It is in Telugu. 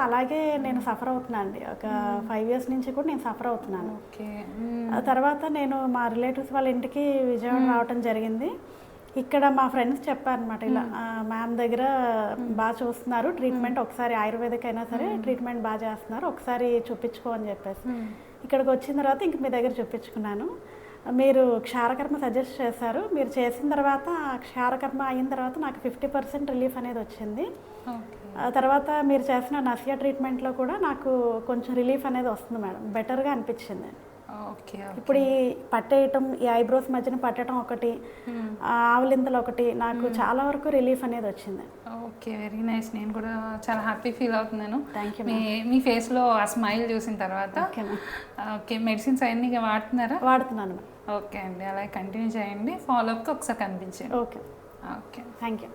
అలాగే నేను సఫర్ అవుతున్నా అండి. ఒక 5 ఇయర్స్ నుంచి కూడా నేను సఫర్ అవుతున్నాను. ఓకే. ఆ తర్వాత నేను మా రిలేటివ్స్ వాళ్ళ ఇంటికి విజయవాడ రావటం జరిగింది. ఇక్కడ మా ఫ్రెండ్స్ చెప్పారనమాట, ఇలా మ్యామ్ దగ్గర బాగా చూస్తున్నారు ట్రీట్మెంట్, ఒకసారి ఆయుర్వేదిక్ అయినా సరే ట్రీట్మెంట్ బాగా చేస్తున్నారు, ఒకసారి చూపించుకో అని చెప్పేసి. ఇక్కడికి వచ్చిన తర్వాత ఇంక మీ దగ్గర చూపించుకున్నాను. మీరు క్షారకర్మ సజెస్ట్ చేశారు. మీరు చేసిన తర్వాత క్షారకర్మ అయిన తర్వాత నాకు 50% రిలీఫ్ అనేది వచ్చింది. ఆ తర్వాత మీరు చేసిన నసియా ట్రీట్మెంట్లో కూడా నాకు కొంచెం రిలీఫ్ అనేది వస్తుంది మేడం, బెటర్గా అనిపించింది. ఓకే. ఇప్పుడు ఈ పట్టేయటం, ఈ ఐబ్రోస్ మధ్యన పట్టడం ఒకటి, ఆవలింతలు ఒకటి, నాకు చాలా వరకు రిలీఫ్ అనేది వచ్చింది. Okay, very nice. నేను కూడా చాలా హ్యాపీ ఫీల్ అవుతున్నాను థ్యాంక్ యూ. మీ ఫేస్లో ఆ స్మైల్ చూసిన తర్వాత. ఓకే, మెడిసిన్స్ అన్నీ వాడుతున్నారా? వాడుతున్నాను. ఓకే అండి, అలా కంటిన్యూ చేయండి. ఫాలోఅప్కి ఒకసారి కనిపించండి. ఓకే. Okay, thank you.